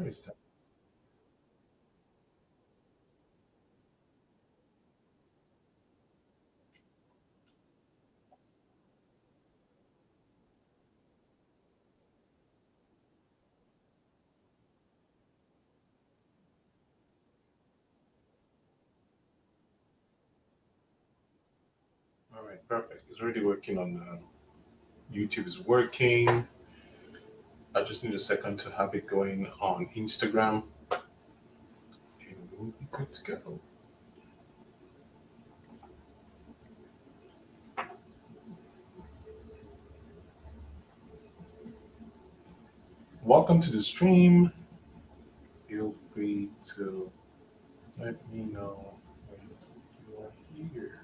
Where is that? All right, perfect. It's already working on YouTube. Is working. I just need a second to have it going on Instagram, and we'll be good to go. Welcome to the stream. Feel free to let me know when you are here.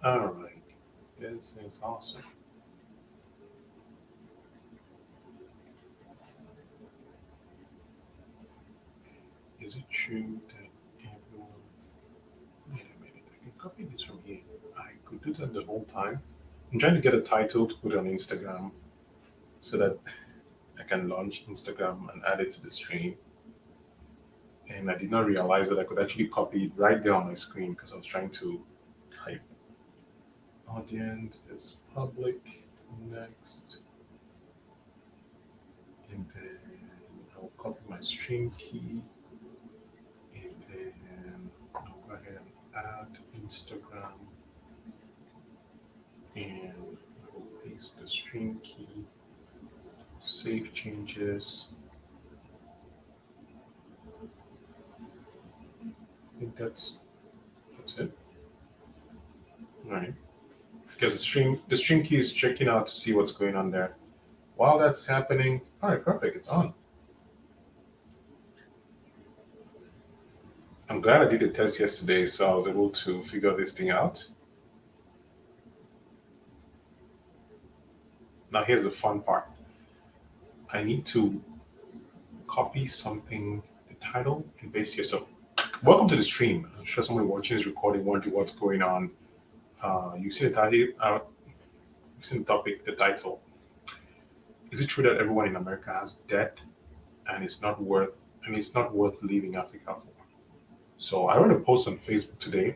All right, this is awesome. Is it true that everyone? Wait a minute, I can copy this from here. I could do that the whole time. I'm trying to get a title to put on Instagram so that I can launch Instagram and add it to the stream. And I did not realize that I could actually copy it right there on my screen because I was trying to type audience is public next. And then I'll copy my stream key. And then I'll go ahead and add Instagram. And I'll paste the stream key. Save changes. I think that's it. All right. Because the stream key is checking out to see what's going on there. While that's happening, all right, perfect. It's on. I'm glad I did the test yesterday, so I was able to figure this thing out. Now here's the fun part. I need to copy something, the title, and paste here. So, welcome to the stream. I'm sure somebody watching this recording wondering what's going on. You see the title, you've seen the topic, the title. Is it true that everyone in America has debt and it's not worth leaving Africa for? So I wrote a post on Facebook today.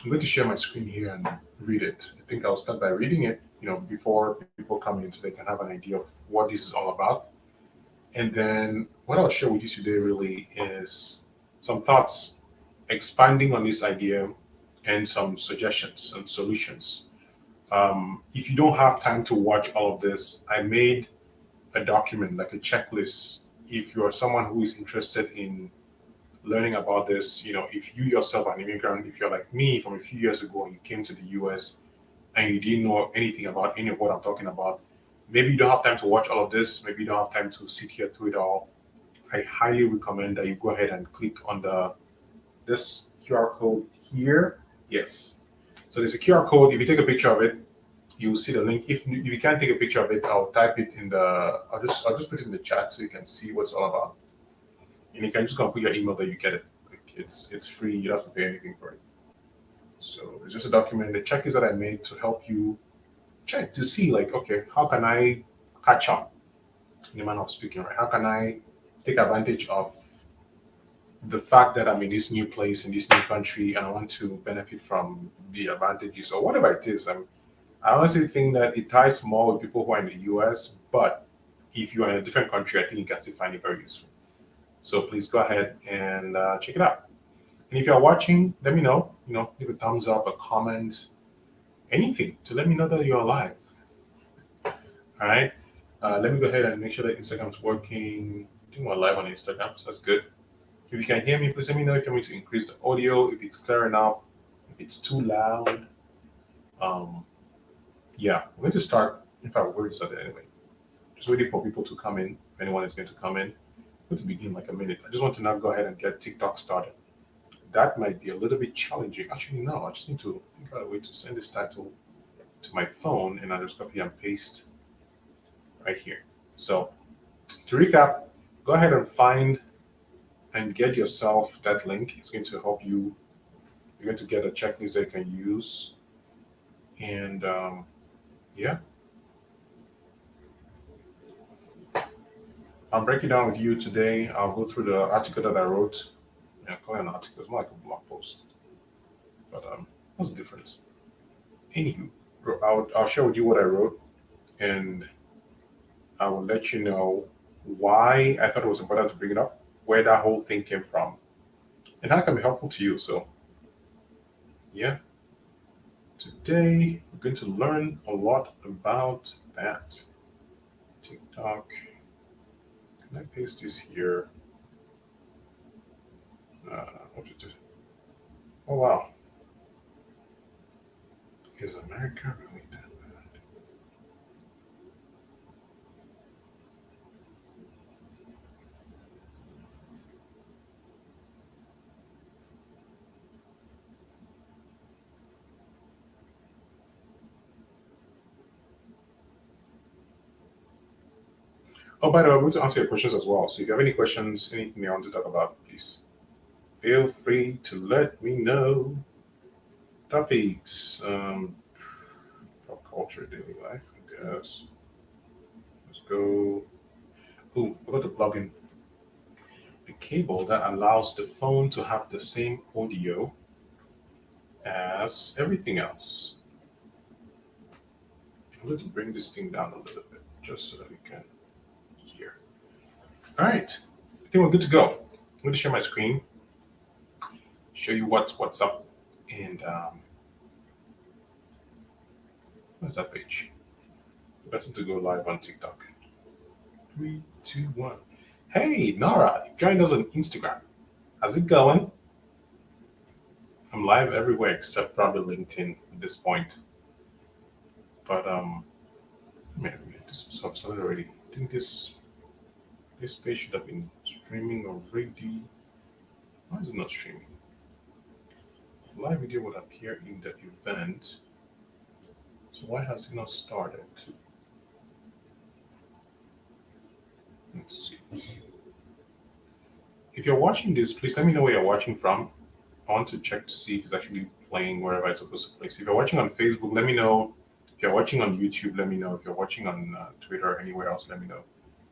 I'm going to share my screen here and read it. I think I'll start by reading it, before people come in so they can have an idea of what this is all about. And then what I'll share with you today really is some thoughts expanding on this idea and some suggestions and solutions. If you don't have time to watch all of this, I made a document, like a checklist. If you are someone who is interested in learning about this, if you yourself are an immigrant, if you're like me from a few years ago and you came to the US and you didn't know anything about any of what I'm talking about, maybe you don't have time to watch all of this, maybe you don't have time to sit here through it all. I highly recommend that you go ahead and click on this QR code here. Yes. So there's a QR code. If you take a picture of it, you'll see the link. If you can't take a picture of it, I'll type it in the. I'll just put it in the chat so you can see what it's all about. And you can just go and put your email there. You get it. Like it's free. You don't have to pay anything for it. So it's just a document. The checklist that I made to help you check to see, like, okay, how can I catch up in the manner of speaking, right? How can I take advantage of the fact that I'm in this new place, in this new country, and I want to benefit from the advantages or whatever it is. I honestly think that it ties more with people who are in the US, but if you are in a different country, I think you can still find it very useful. So please go ahead and check it out. And if you're watching, let me know. Leave a thumbs up, a comment, anything to let me know that you're alive. All right. Let me go ahead and make sure that Instagram's working. I think we're live on Instagram, so that's good. If you can hear me, please let me know if you want me to increase the audio, if it's clear enough, if it's too loud. Um, yeah, we're going to start. In fact, we're going to start it anyway. Just waiting for people to come in. If anyone is going to come in, we're going to begin like a minute. I just want to now go ahead and get TikTok started. That might be a little bit challenging. Actually, no, I just need to figure out a way to send this title to my phone, and I'll just copy and paste right here. So to recap, go ahead and find and get yourself that link. It's going to help you. You're going to get a checklist that you can use And yeah, I'll break it down with you today. I'll go through the article that I wrote. Yeah, call it an article. It's more like a blog post. But what's the difference? Anywho, I'll share with you what I wrote, and I will let you know why I thought it was important to bring it up, where that whole thing came from, and how it can be helpful to you. So, yeah, today we're going to learn a lot about that. TikTok. Can I paste this here? What did it? Oh wow, is America really that bad? Oh, by the way, I'm going to answer your questions as well. So if you have any questions, anything you want to talk about, please feel free to let me know. Topics, pop culture, daily life, I guess. Let's go. Oh, forgot to plug in the cable that allows the phone to have the same audio as everything else. I'm going to bring this thing down a little bit just so that we can hear. All right, I think we're good to go. I'm going to share my screen, show you what's up, and what's that page? Better to go live on TikTok. 3, 2, 1. Hey, Nora, you joined us on Instagram. How's it going? I'm live everywhere except probably LinkedIn at this point. But man, this was started already. I think this page should have been streaming already. Why is it not streaming? Live video would appear in the event. So why has it not started? Let's see. If you're watching this, please let me know where you're watching from. I want to check to see if it's actually playing wherever it's supposed to play. So if you're watching on Facebook, let me know. If you're watching on YouTube, let me know. If you're watching on Twitter or anywhere else, let me know.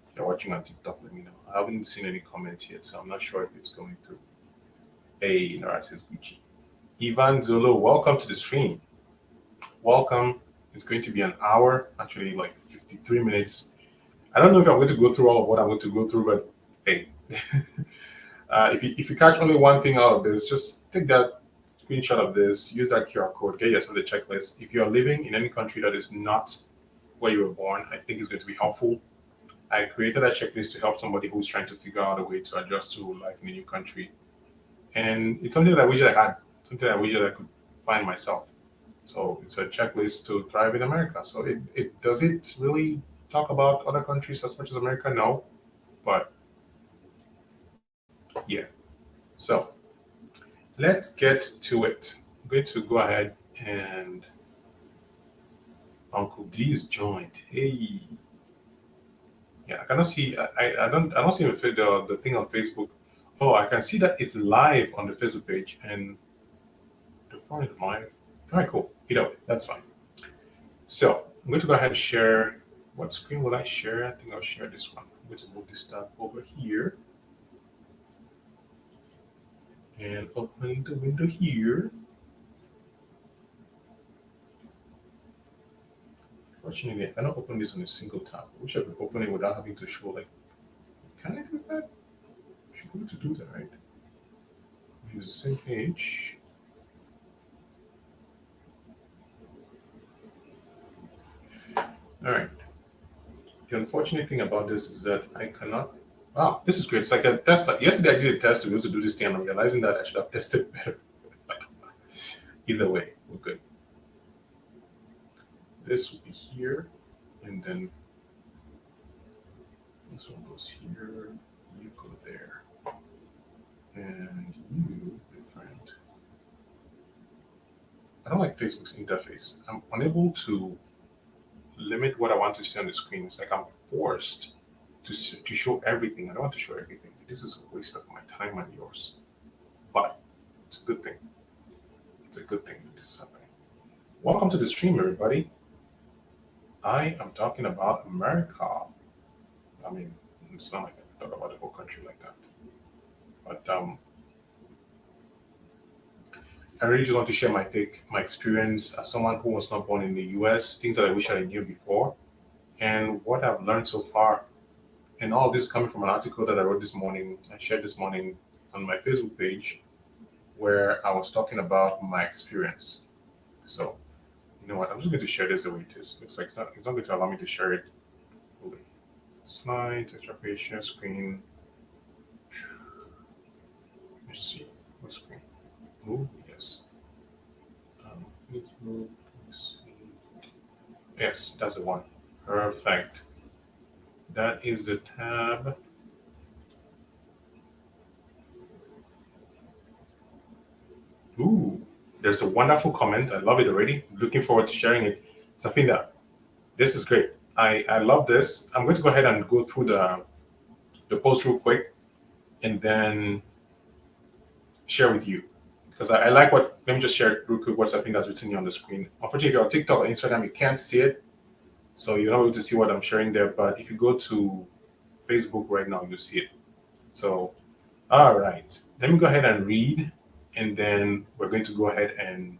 If you're watching on TikTok, let me know. I haven't seen any comments yet, so I'm not sure if it's going through. Hey, Nora says Gucci. Ivan Zolo, welcome to the stream. Welcome. It's going to be an hour, actually like 53 minutes. I don't know if I'm going to go through all of what I'm going to go through, but hey, if you catch only one thing out of this, just take that screenshot of this, use that QR code, get yourself the checklist. If you're living in any country that is not where you were born, I think it's going to be helpful. I created a checklist to help somebody who's trying to figure out a way to adjust to life in a new country. And it's something that I wish that I had, something I wish that I could find myself. So it's a checklist to thrive in America. So it does it really talk about other countries as much as America? No. But yeah. So let's get to it. I'm going to go ahead and Uncle D's joined. Hey. Yeah, I cannot see I don't see the thing on Facebook. Oh, I can see that it's live on the Facebook page and the phone is live. All right, cool. Either way, that's fine. So I'm going to go ahead and share. What screen will I share? I think I'll share this one. I'm going to move this tab over here and open the window here. Fortunately, I cannot open this on a single tab. I wish I could open it without having to show like, can I do that? I should be able to do that, right? Use the same page. All right. The unfortunate thing about this is that I cannot. Wow, this is great. It's like a test. Like yesterday, I did a test to be able to do this thing, and I'm realizing that I should have tested better. Either way, we're good. This will be here, and then this one goes here. You go there, and you, my friend. I don't like Facebook's interface. I'm unable to limit what I want to see on the screen. It's like I'm forced to show everything. I don't want to show everything. This is a waste of my time and yours. But it's a good thing. It's a good thing that this is happening. Welcome to the stream, everybody. I am talking about America. I mean, it's not like I talk about the whole country like that. But I really just want to share my take, my experience as someone who was not born in the US, things that I wish I knew before, and what I've learned so far. And all this coming from an article that I wrote this morning, I shared this morning on my Facebook page, where I was talking about my experience. So, you know what? I'm just going to share this the way it is. It's like it's not going to allow me to share it fully. Slides, extra page, share screen. Let's see. What screen? Move? Yes. Please move. Let's see. Yes, that's the one. Perfect. That is the tab. Ooh, there's a wonderful comment. I love it already. Looking forward to sharing it. Safina, this is great. I love this. I'm going to go ahead and go through the post real quick and then share with you. Because I like what, let me just share real quick what Safina has written here on the screen. Unfortunately, if you're on TikTok or Instagram, you can't see it. So you're not able to see what I'm sharing there. But if you go to Facebook right now, you'll see it. So, all right. Let me go ahead and read, and then we're going to go ahead and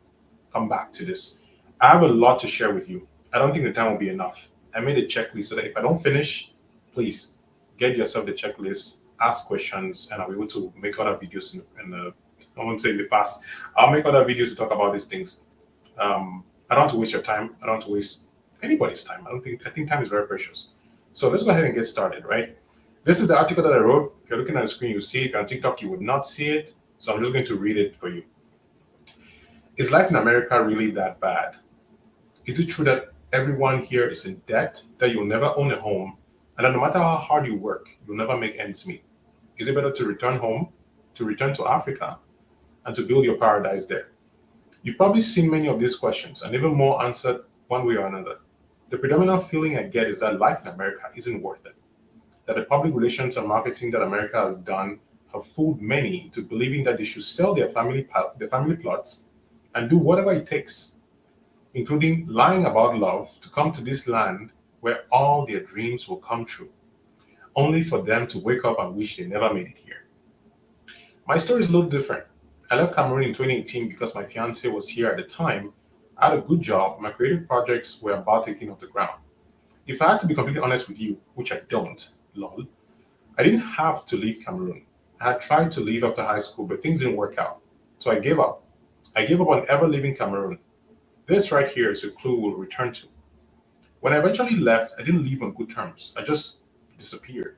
come back to this. I have a lot to share with you. I don't think the time will be enough. I made a checklist so that if I don't finish, please get yourself the checklist, ask questions, and I'll be able to make other videos in the I won't say in the past. I'll make other videos to talk about these things. I don't want to waste your time. I don't want to waste anybody's time. I think time is very precious. So let's go ahead and get started, right? This is the article that I wrote. If you're looking at the screen, you see it. If you're on TikTok, you would not see it. So I'm just going to read it for you. Is life in America really that bad? Is it true that everyone here is in debt, that you'll never own a home, and that no matter how hard you work, you'll never make ends meet? Is it better to return home, to return to Africa, and to build your paradise there? You've probably seen many of these questions, and even more answered one way or another. The predominant feeling I get is that life in America isn't worth it, that the public relations and marketing that America has done have fooled many into believing that they should sell their family plots and do whatever it takes, including lying about love, to come to this land where all their dreams will come true, only for them to wake up and wish they never made it here. My story is a little different. I left Cameroon in 2018 because my fiance was here at the time. I had a good job, my creative projects were about taking off the ground. If I had to be completely honest with you, which I don't, lol, I didn't have to leave Cameroon. I had tried to leave after high school, but things didn't work out. So I gave up. I gave up on ever leaving Cameroon. This right here is a clue we'll return to. When I eventually left, I didn't leave on good terms. I just disappeared.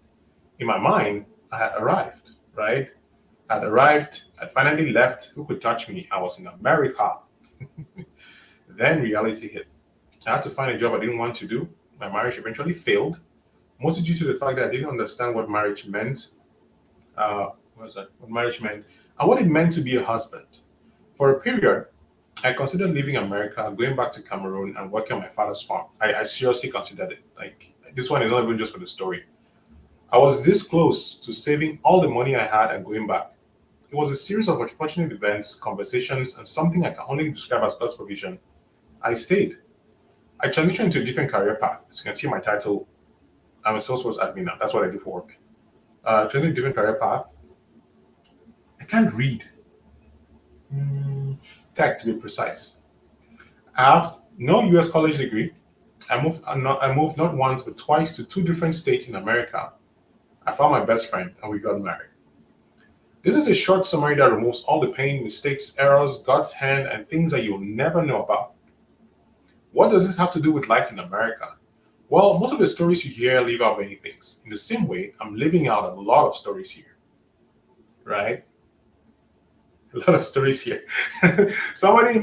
In my mind, I had arrived, right? I'd arrived, I'd finally left. Who could touch me? I was in America. Then reality hit. I had to find a job I didn't want to do. My marriage eventually failed, mostly due to the fact that I didn't understand what marriage meant. What was that? What marriage meant, and what it meant to be a husband. For a period, I considered leaving America, going back to Cameroon, and working on my father's farm. I seriously considered it. Like, this one is not even just for the story. I was this close to saving all the money I had and going back. It was a series of unfortunate events, conversations, and something I can only describe as God's provision. I stayed. I transitioned to a different career path. As you can see my title, I'm a Salesforce admin now. That's what I do for work. Transitioned to a different career path. I can't read. Tech, to be precise. I have no US college degree. I moved not once but twice to two different states in America. I found my best friend and we got married. This is a short summary that removes all the pain, mistakes, errors, God's hand, and things that you'll never know about. What does this have to do with life in America? Well, most of the stories you hear leave out many things. In the same way, I'm leaving out a lot of stories here, right? A lot of stories here. Somebody,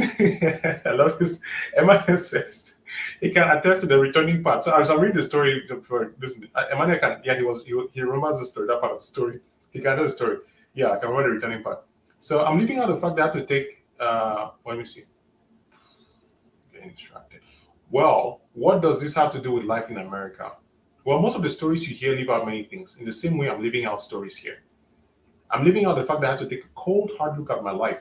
I love this. Emmanuel says he can attest to the returning part. So as I read the story for this, Emmanuel can, yeah, he remembers the story, that part of the story. He can tell the story. Yeah, I can remember the returning part. So I'm leaving out the fact that I have to take. Let me see. Getting distracted. Well, what does this have to do with life in America? Well, most of the stories you hear leave out many things. In the same way, I'm leaving out stories here. I'm leaving out the fact that I had to take a cold, hard look at my life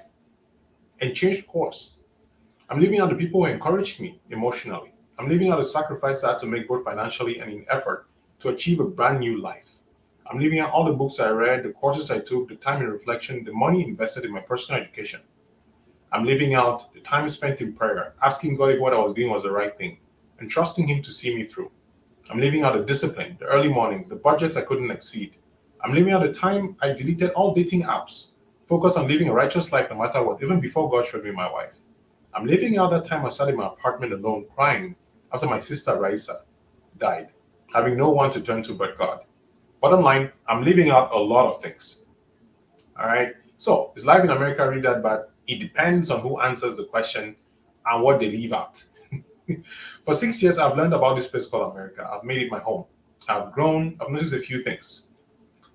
and change course. I'm living out the people who encouraged me emotionally. I'm living out the sacrifice I had to make both financially and in effort to achieve a brand new life. I'm living out all the books I read, the courses I took, the time in reflection, the money invested in my personal education. I'm living out the time spent in prayer, asking God if what I was doing was the right thing, and trusting Him to see me through. I'm living out the discipline, the early mornings, the budgets I couldn't exceed. I'm living out the time I deleted all dating apps, focused on living a righteous life no matter what, even before God showed me my wife. I'm living out that time I sat in my apartment alone crying after my sister Raisa died, having no one to turn to but God. Bottom line, I'm living out a lot of things. All right. So is life in America really that bad? It depends on who answers the question and what they leave out. For 6 years, I've learned about this place called America. I've made it my home. I've grown. I've noticed a few things.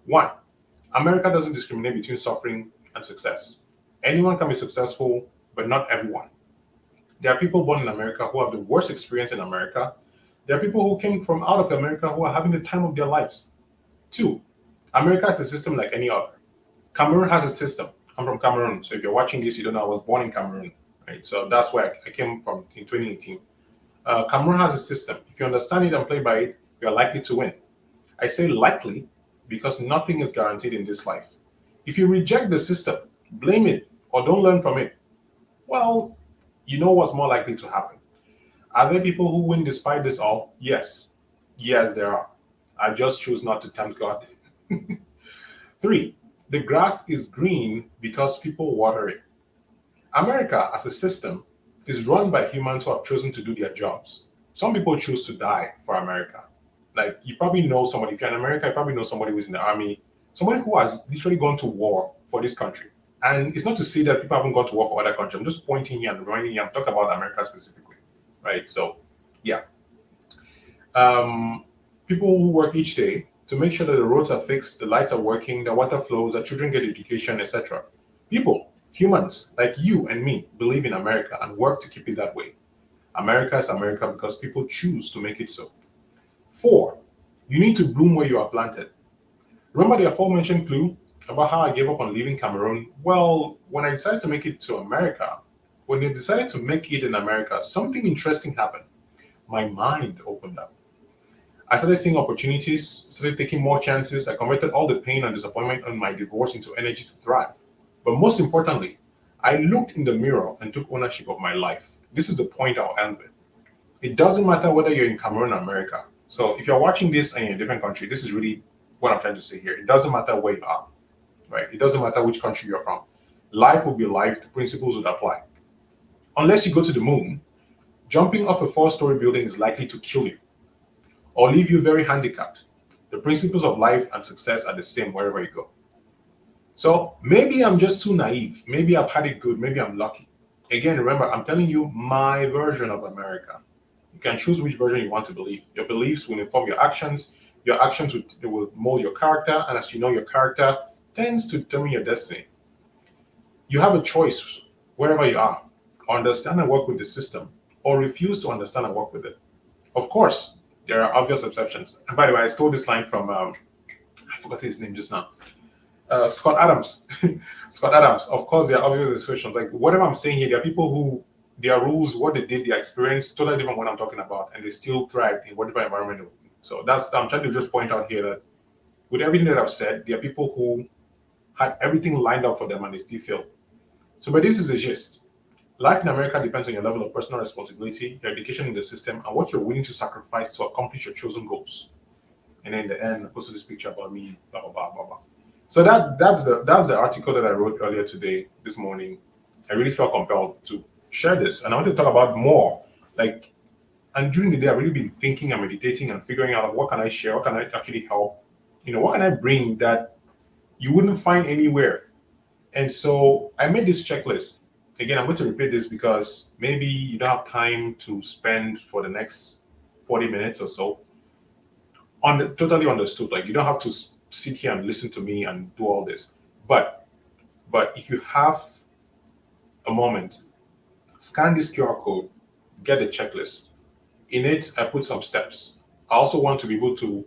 One, America doesn't discriminate between suffering and success. Anyone can be successful, but not everyone. There are people born in America who have the worst experience in America. There are people who came from out of America who are having the time of their lives. Two, America is a system like any other. Cameroon has a system. I'm from Cameroon, so if you're watching this, you don't know I was born in Cameroon, right? So that's where I came from in 2018. Cameroon has a system. If you understand it and play by it, you're likely to win. I say likely because nothing is guaranteed in this life. If you reject the system, blame it, or don't learn from it, well, you know what's more likely to happen. Are there people who win despite this all? Yes. Yes, there are. I just choose not to tempt God. Three, the grass is green because people water it. America, as a system, is run by humans who have chosen to do their jobs. Some people choose to die for America. Like, you probably know somebody, if you're in America, you probably know somebody who's in the army, somebody who has literally gone to war for this country. And it's not to say that people haven't gone to war for other countries. I'm just pointing here and reminding you, I'm talking about America specifically, right? So, yeah. Um, People who work each day to make sure that the roads are fixed, the lights are working, the water flows, that children get education, etc. People, humans like you and me, believe in America and work to keep it that way. America is America because people choose to make it so. Four, you need to bloom where you are planted. Remember the aforementioned clue about how I gave up on leaving Cameroon? Well, when I decided to make it to America, when I decided to make it in America, something interesting happened. My mind opened up. I started seeing opportunities, started taking more chances. I converted all the pain and disappointment on my divorce into energy to thrive. But most importantly, I looked in the mirror and took ownership of my life. This is the point I'll end with. It doesn't matter whether you're in Cameroon or America. So if you're watching this and you're in a different country, this is really what I'm trying to say here. It doesn't matter where you are, right? It doesn't matter which country you're from. Life will be life. The principles would apply. Unless you go to the moon, jumping off a four-story building is likely to kill you or leave you very handicapped. The principles of life and success are the same wherever you go. So maybe I'm just too naive. Maybe I've had it good. Maybe I'm lucky. Again, remember, I'm telling you my version of America. You can choose which version you want to believe. Your beliefs will inform your actions. Your actions will mold your character. And as you know, your character tends to determine your destiny. You have a choice wherever you are. Understand and work with the system or refuse to understand and work with it. Of course, there are obvious exceptions. And by the way, I stole this line from, I forgot his name just now. Scott Adams. Scott Adams. Of course, there are obvious exceptions. Like whatever I'm saying here, there are people who their rules, what they did, their experience, totally different what I'm talking about, and they still thrive in whatever environment they're in. So that's I'm trying to just point out here that with everything that I've said, there are people who had everything lined up for them and they still failed. So, but this is a gist. Life in America depends on your level of personal responsibility, your education in the system, and what you're willing to sacrifice to accomplish your chosen goals. And then in the end, I posted this picture about me, blah blah blah blah blah. So that's the article that I wrote earlier today, this morning. I really felt compelled to share this, and I want to talk about more. Like, and during the day, I've really been thinking and meditating and figuring out what can I share, what can I actually help, what can I bring that you wouldn't find anywhere. And so I made this checklist. Again, I'm going to repeat this because maybe you don't have time to spend for the next 40 minutes or so. Totally understood. Like you don't have to sit here and listen to me and do all this. But if you have a moment, scan this QR code, get the checklist. In it, I put some steps. I also want to be able to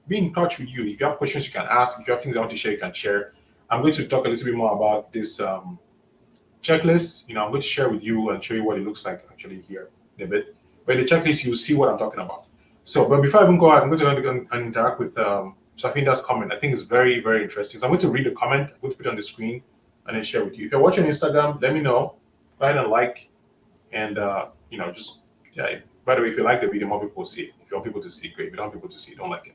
be in touch with you. If you have questions, you can ask. If you have things I want to share, you can share. I'm going to talk a little bit more about this checklist, I'm going to share with you and show you what it looks like actually here in a bit. But in the checklist, you'll see what I'm talking about. So, but before I even go ahead, I'm going to go and interact with Safinda's comment. I think it's very, very interesting. So I'm going to read the comment, I'm going to put it on the screen, and then share with you. If you're watching Instagram, let me know. Go ahead and like, and just yeah. By the way, if you like the video, more people will see it. If you want people to see it, great. If you don't want people to see it, don't like it.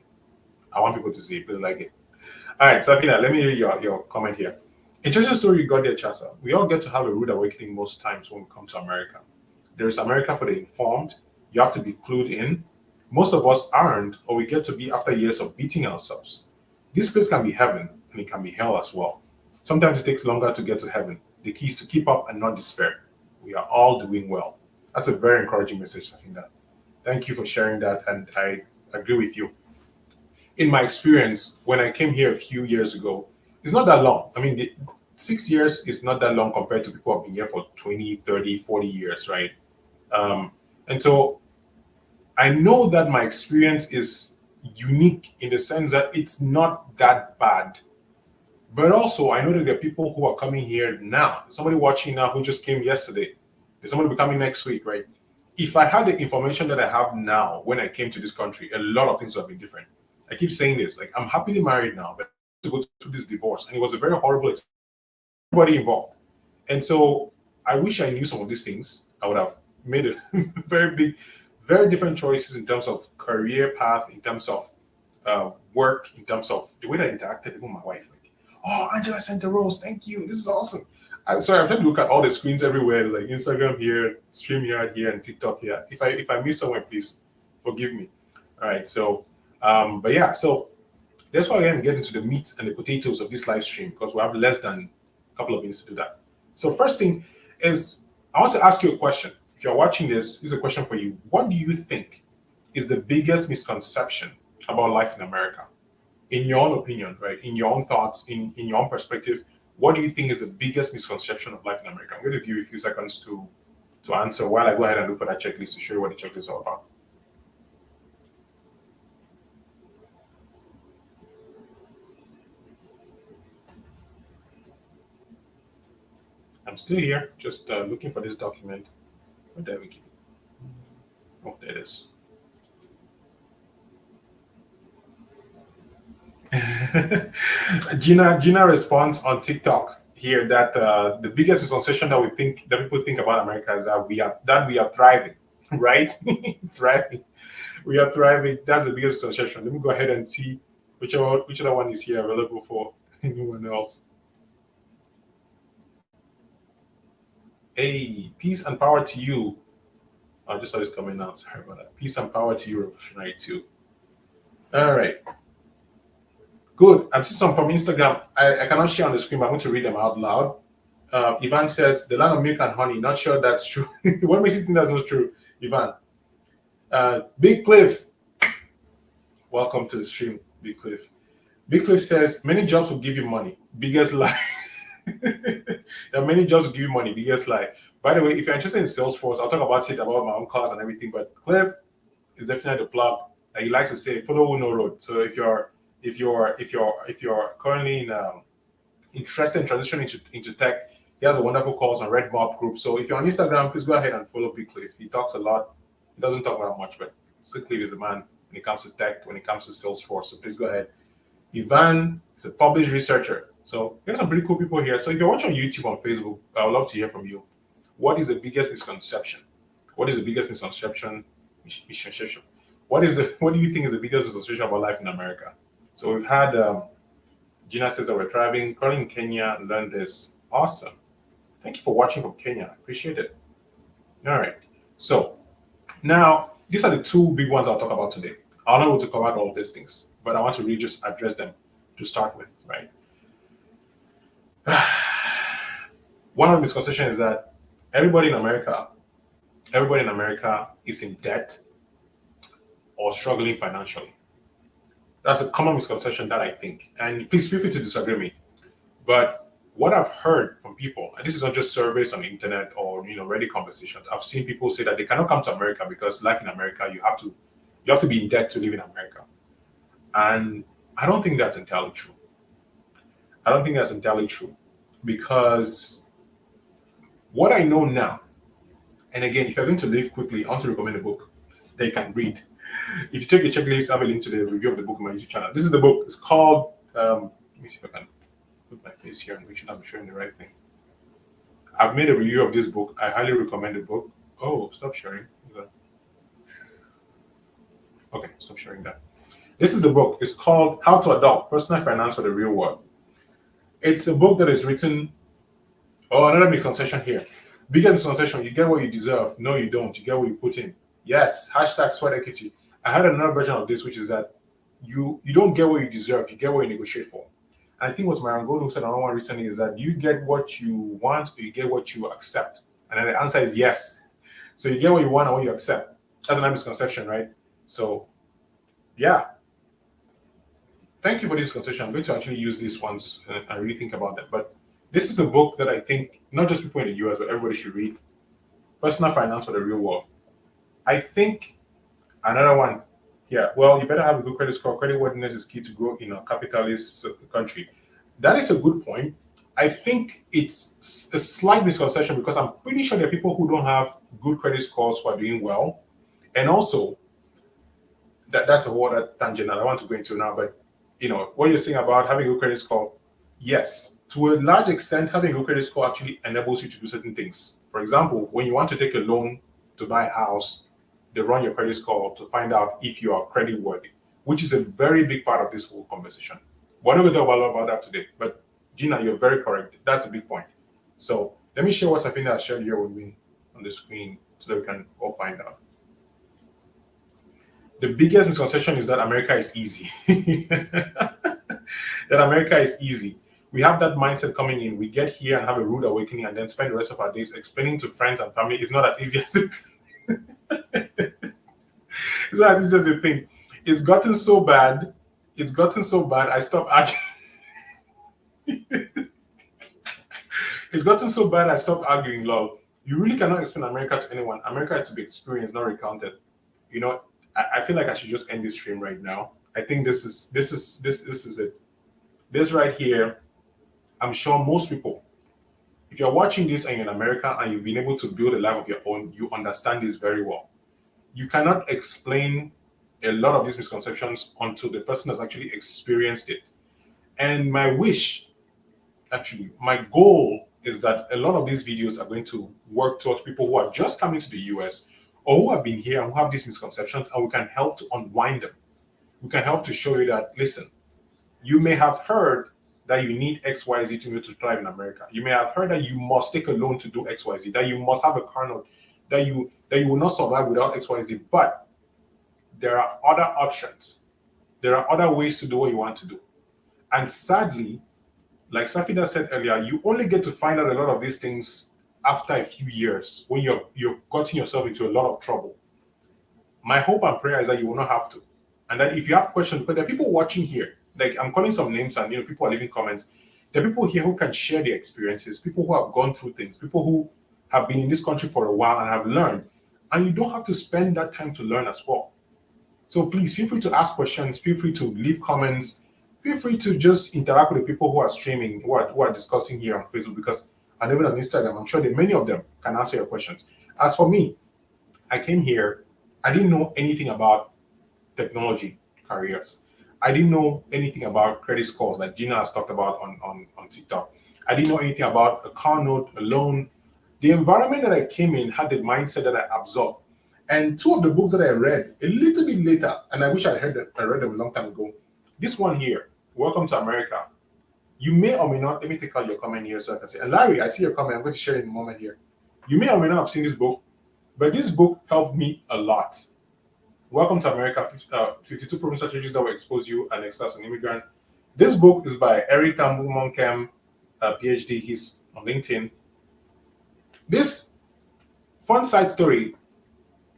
I want people to see it, please like it. All right, Safina, let me read your comment here. Interesting story you got there, Tchassa. We all get to have a rude awakening most times when we come to America. There is America for the informed. You have to be clued in. Most of us aren't, or we get to be after years of beating ourselves. This place can be heaven, and it can be hell as well. Sometimes it takes longer to get to heaven. The key is to keep up and not despair. We are all doing well. That's a very encouraging message, Safina. Thank you for sharing that, and I agree with you. In my experience, when I came here a few years ago, it's not that long. I mean, 6 years is not that long compared to people who have been here for 20, 30, 40 years, right? And so I know that my experience is unique in the sense that it's not that bad. But also, I know that there are people who are coming here now. Somebody watching now who just came yesterday. There's somebody coming next week, right? If I had the information that I have now when I came to this country, a lot of things would have been different. I keep saying this, like I'm happily married now, but I had to go through this divorce, and it was a very horrible experience. Everybody involved. And so I wish I knew some of these things. I would have made a very big, very different choices in terms of career path, in terms of work, in terms of the way that I interacted with my wife. Like, oh, Angela sent a rose. Thank you. This is awesome. I'm sorry, I'm trying to look at all the screens everywhere, like Instagram here, StreamYard here, and TikTok here. If I miss somewhere, please forgive me. All right. So, but yeah, so that's why we're going to get into the meats and the potatoes of this live stream because we have less than a couple of minutes to do that. So, first thing is, I want to ask you a question. If you're watching this is a question for you. What do you think is the biggest misconception about life in America? In your own opinion, right? In your own thoughts, in your own perspective, what do you think is the biggest misconception of life in America? I'm going to give you a few seconds to answer while I go ahead and look for that checklist to show you what the checklist is all about. I'm still here, just looking for this document. Oh, there we go. Oh, there it is. Gina responds on TikTok here that the biggest misconception that people think about America is that we are thriving, right? Thriving, we are thriving. That's the biggest misconception. Let me go ahead and see which other one is here available for anyone else. Hey, peace and power to you. I just saw this coming now. Sorry about that. Peace and power to you, Revolutionary too. All right. Good. I've seen some from Instagram. I cannot share on the screen, but I'm going to read them out loud. Ivan says, the land of milk and honey. Not sure that's true. What makes you think that's not true, Ivan? Big Cliff. Welcome to the stream, Big Cliff. Big Cliff says, many jobs will give you money. Biggest lie. There are many jobs will give you money. Biggest lie. By the way, if you're interested in Salesforce, I'll talk about it, about my own class and everything. But Cliff is definitely the plug. He likes to say, follow who no road. So if you're currently interested in transitioning into tech, he has a wonderful course on Red Mob Group. So if you're on Instagram, please go ahead and follow Big Cliff. He talks a lot. He doesn't talk about much, but Big Cliff is a man when it comes to tech, when it comes to Salesforce. So please go ahead. Ivan is a published researcher. So there's some pretty cool people here. So if you're watching on YouTube, on Facebook, I would love to hear from you. What is the biggest misconception? What is the biggest misconception? What do you think is the biggest misconception about life in America? So we've had Gina says that we're thriving. Currently in Kenya, learn this. Awesome. Thank you for watching from Kenya. Appreciate it. All right. So now these are the two big ones I'll talk about today. I'll not be able to cover all these things, but I want to really just address them to start with, right? One of the misconceptions is that everybody in America is in debt or struggling financially. That's a common misconception that I think. And please feel free to disagree with me. But what I've heard from people, and this is not just surveys on the internet or Reddit conversations, I've seen people say that they cannot come to America because life in America, you have to be in debt to live in America. And I don't think that's entirely true. Because What I know now, and again, if you're going to leave quickly, I want to recommend a book that you can read. If you take the checklist, I have a link to the review of the book on my YouTube channel. This is the book. It's called, let me see if I can put my face here and make sure I'm showing the right thing. I've made a review of this book. I highly recommend the book. Oh, stop sharing. Okay, stop sharing that. This is the book. It's called How to Adopt Personal Finance for the Real World. It's a book that is written. Oh, another misconception here. Biggest misconception: you get what you deserve. No, you don't. You get what you put in. Yes. Hashtag sweat equity. I had another version of this, which is that you don't get what you deserve. You get what you negotiate for. I think what Marangolo said another one recently is that you get what you want or you get what you accept. And then the answer is yes. So you get what you want and what you accept. That's another misconception, right? So, yeah. Thank you for this misconception. I'm going to actually use this once and really think about that. But this is a book that I think not just people in the US, but everybody should read. Personal Finance for the Real World. I think another one. Yeah, well, you better have a good credit score. Credit worthiness is key to grow in a capitalist country. That is a good point. I think it's a slight misconception because I'm pretty sure there are people who don't have good credit scores who are doing well. And also, that's a whole other tangent that I want to go into now. But what you're saying about having a good credit score, yes, to a large extent, having a good credit score actually enables you to do certain things. For example, when you want to take a loan to buy a house, they run your credit score to find out if you are credit worthy, which is a very big part of this whole conversation. We're not going to talk a lot about that today, but Gina, you're very correct. That's a big point. So let me share what Safina has shared here with me on the screen so that we can all find out. The biggest misconception is that America is easy. That America is easy. We have that mindset coming in. We get here and have a rude awakening and then spend the rest of our days explaining to friends and family it's not as easy as it it's not as easy as you think. It's gotten so bad. It's gotten so bad. I stopped arguing. It's gotten so bad. I stopped arguing. Love. You really cannot explain America to anyone. America is to be experienced, not recounted. I feel like I should just end this stream right now. I think this is it. This right here. I'm sure most people, if you're watching this and you're in America and you've been able to build a life of your own, you understand this very well. You cannot explain a lot of these misconceptions until the person has actually experienced it. And my wish, actually, my goal is that a lot of these videos are going to work towards people who are just coming to the US or who have been here and who have these misconceptions, and we can help to unwind them. We can help to show you that, listen, you may have heard that you need XYZ to be able to thrive in America. You may have heard that you must take a loan to do XYZ, that you must have a car note, that you will not survive without XYZ. But there are other options. There are other ways to do what you want to do. And sadly, like Safida said earlier, you only get to find out a lot of these things after a few years when you've gotten yourself into a lot of trouble. My hope and prayer is that you will not have to. And that if you have questions, because there are people watching here, like I'm calling some names and people are leaving comments. There are people here who can share their experiences, people who have gone through things, people who have been in this country for a while and have learned. And you don't have to spend that time to learn as well. So please feel free to ask questions, feel free to leave comments, feel free to just interact with the people who are streaming, who are discussing here on Facebook, because and even on Instagram, I'm sure that many of them can answer your questions. As for me, I came here, I didn't know anything about technology careers. I didn't know anything about credit scores like Gina has talked about on TikTok. I didn't know anything about a car note, a loan. The environment that I came in had the mindset that I absorbed. And two of the books that I read a little bit later, and I wish I read them a long time ago. This one here, Welcome to America. You may or may not, let me take out your comment here so I can say, and Larry, I see your comment. I'm going to share it in a moment here. You may or may not have seen this book, but this book helped me a lot. Welcome to America, 52 Proven Strategies that will expose you and excel as an immigrant. This book is by Eric Monkem, PhD. He's on LinkedIn. This fun side story,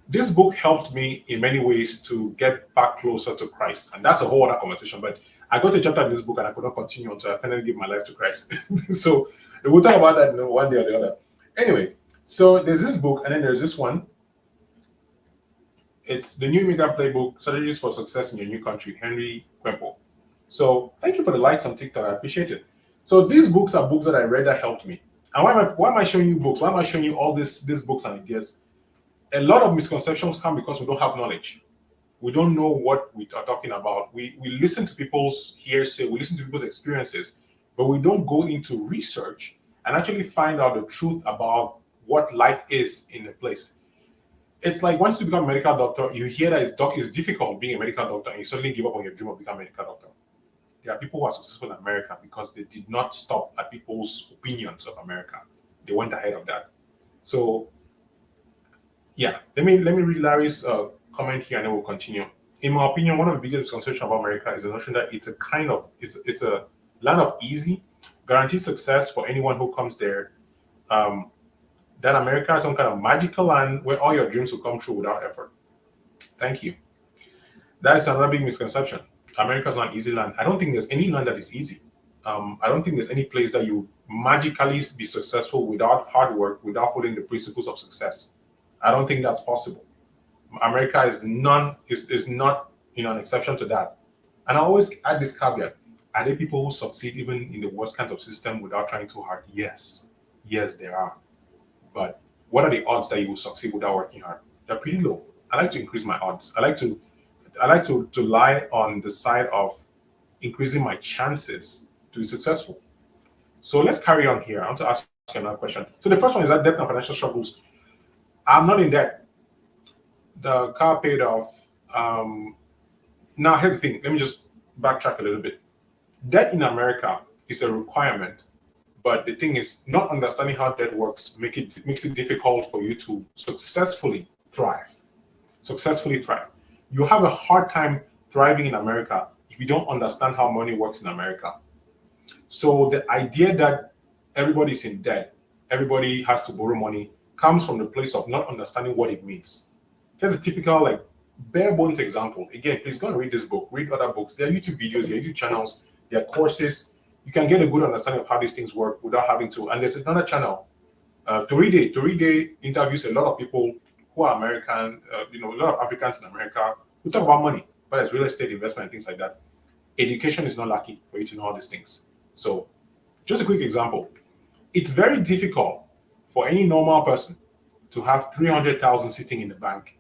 this book helped me in many ways to get back closer to Christ. And that's a whole other conversation, but I got a chapter in this book and I could not continue until I finally gave my life to Christ. So we'll talk about that one day or the other. Anyway, so there's this book and then there's this one. It's the New Immigrant Playbook, Strategies for Success in Your New Country, Henry Kwempo. So thank you for the likes on TikTok. I appreciate it. So these books are books that I read that helped me. And why am I showing you books? Why am I showing you all these books and ideas? A lot of misconceptions come because we don't have knowledge. We don't know what we are talking about. We listen to people's hearsay, we listen to people's experiences, but we don't go into research and actually find out the truth about what life is in a place. It's like once you become a medical doctor, you hear that it's difficult being a medical doctor, and you suddenly give up on your dream of becoming a medical doctor. There are people who are successful in America because they did not stop at people's opinions of America. They went ahead of that. So yeah, let me read Larry's comment here, and then we'll continue. In my opinion, one of the biggest misconceptions about America is the notion that it's a land of easy, guaranteed success for anyone who comes there. Um, that America is some kind of magical land where all your dreams will come true without effort. Thank you. That is another big misconception. America is not an easy land. I don't think there's any land that is easy. I don't think there's any place that you magically be successful without hard work, without following the principles of success. I don't think that's possible. America is not an exception to that. And I always add this caveat: are there people who succeed even in the worst kinds of system without trying too hard? Yes, yes, there are. But what are the odds that you will succeed without working hard? They're pretty low. I like to increase my odds. I like to lie on the side of increasing my chances to be successful. So let's carry on here. I want to ask you another question. So the first one is that debt and financial struggles. I'm not in debt. The car paid off. Now here's the thing. Let me just backtrack a little bit. Debt in America is a requirement, but the thing is, not understanding how debt works makes it difficult for you to successfully thrive. Successfully thrive. You have a hard time thriving in America if you don't understand how money works in America. So the idea that everybody's in debt, everybody has to borrow money, comes from the place of not understanding what it means. Here's a typical, like, bare bones example. Again, please go and read this book, read other books. There are YouTube videos, there are YouTube channels, there are courses. You can get a good understanding of how these things work without having to. And there's another channel, Toride interviews a lot of people who are American, a lot of Africans in America who talk about money, whether it's real estate investment and things like that. Education is not lucky for you to know all these things. So, just a quick example. It's very difficult for any normal person to have 300,000 sitting in the bank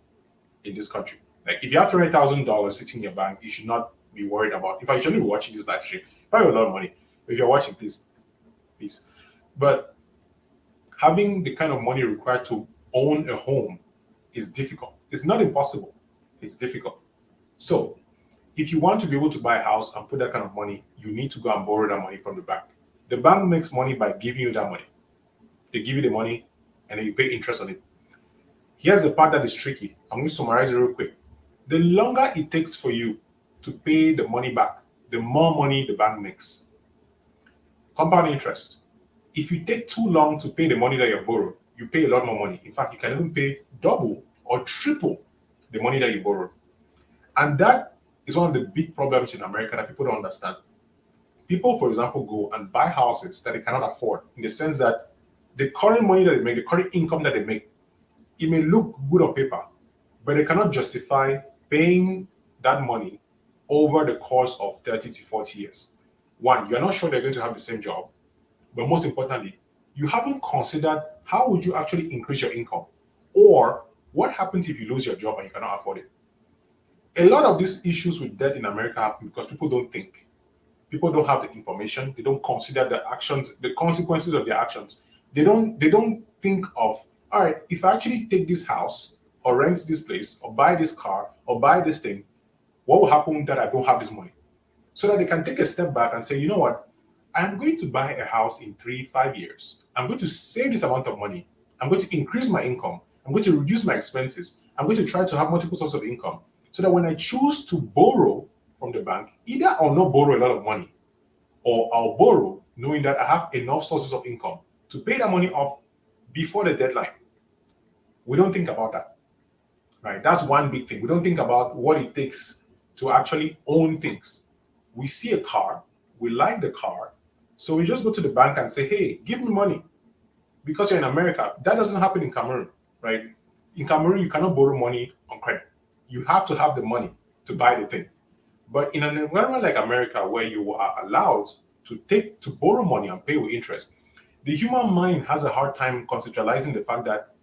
in this country. Like, if you have $300,000 sitting in your bank, you should not be worried about. If I shouldn't be watching this live stream, probably a lot of money. If you're watching, please. But having the kind of money required to own a home is difficult. It's not impossible. It's difficult. So, if you want to be able to buy a house and put that kind of money, you need to go and borrow that money from the bank. The bank makes money by giving you that money. They give you the money and then you pay interest on it. Here's the part that is tricky. I'm going to summarize it real quick. The longer it takes for you to pay the money back, the more money the bank makes. Compound interest. If you take too long to pay the money that you borrowed, you pay a lot more money. In fact, you can even pay double or triple the money that you borrowed. And that is one of the big problems in America that people don't understand. People, for example, go and buy houses that they cannot afford, in the sense that the current money that they make, the current income that they make, it may look good on paper, but they cannot justify paying that money over the course of 30 to 40 years. One, you're not sure they're going to have the same job, but most importantly, you haven't considered how would you actually increase your income, or what happens if you lose your job and you cannot afford it. A lot of these issues with debt in America happen because people don't think. People don't have the information. They don't consider the actions, the consequences of their actions. They don't think of, all right, if I actually take this house or rent this place or buy this car or buy this thing, what will happen that I don't have this money? So that they can take a step back and say, you know what? I'm going to buy a house in 3-5 years. I'm going to save this amount of money. I'm going to increase my income. I'm going to reduce my expenses. I'm going to try to have multiple sources of income, so that when I choose to borrow from the bank, either I'll not borrow a lot of money, or I'll borrow knowing that I have enough sources of income to pay that money off before the deadline. We don't think about that, right? That's one big thing. We don't think about what it takes to actually own things. We see a car, we like the car, so we just go to the bank and say, hey, give me money. Because you're in America, that doesn't happen in Cameroon, right? In Cameroon, you cannot borrow money on credit. You have to have the money to buy the thing. But in an environment like America, where you are allowed to borrow money and pay with interest, The human mind has a hard time conceptualizing the fact that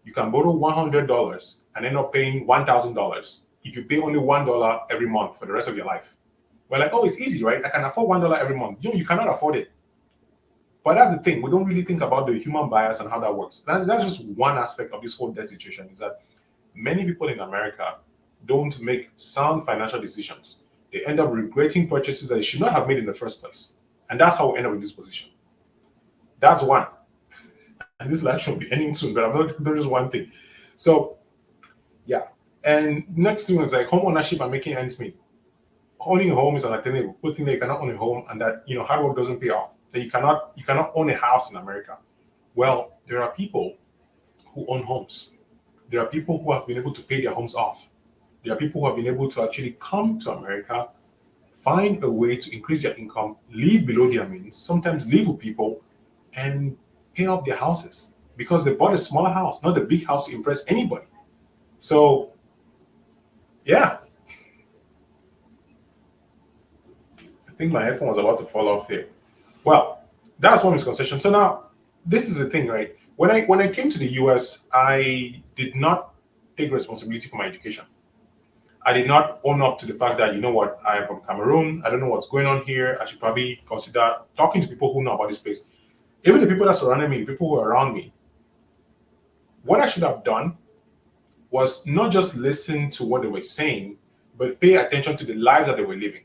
you can borrow $100 and end up paying $1,000 if you pay only $1 every month for the rest of your life. We're like, oh, it's easy, right? I can afford $1 every month. You cannot afford it. But that's the thing. We don't really think about the human bias and how that works. That's just one aspect of this whole debt situation, is that many people in America don't make sound financial decisions. They end up regretting purchases that they should not have made in the first place. And that's how we end up in this position. That's one. And this life should be ending soon, but I'm not, there's just one thing. So, yeah. And next thing is like home ownership and making ends meet. Owning a home is unattainable. People think that you cannot own a home and that hard work doesn't pay off. That you cannot own a house in America. Well, there are people who own homes. There are people who have been able to pay their homes off. There are people who have been able to actually come to America, find a way to increase their income, live below their means, sometimes live with people, and pay off their houses because they bought a smaller house, not a big house to impress anybody. So, yeah, I think my headphone was about to fall off here. Well, that's one misconception. So now, this is the thing, right? When I came to the US, I did not take responsibility for my education. I did not own up to the fact that, you know what, I am from Cameroon. I don't know what's going on here. I should probably consider talking to people who know about this place. Even the people that surrounded me, the people who were around me, what I should have done was not just listen to what they were saying, but pay attention to the lives that they were living.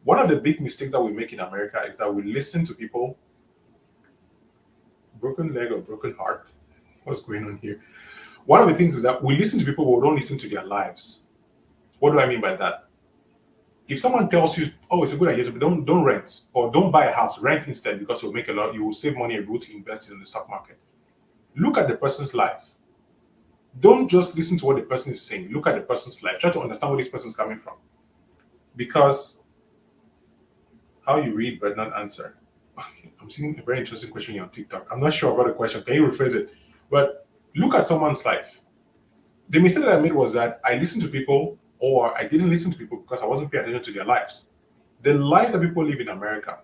One of the big mistakes that we make in America is that we listen to people, broken leg or broken heart. What's going on here? One of the things is that we listen to people, but we don't listen to their lives. What do I mean by that? If someone tells you, oh, it's a good idea, but don't rent or don't buy a house, rent instead because you'll make a lot, you will save money and be able to invest in the stock market. Look at the person's life. Don't just listen to what the person is saying. Look at the person's life. Try to understand where this person's coming from. Because how you read but not answer. I'm seeing a very interesting question here on TikTok. I'm not sure about the question. Can you rephrase it? But look at someone's life. The mistake that I made was that I listened to people or I didn't listen to people because I wasn't paying attention to their lives. The life that people live in America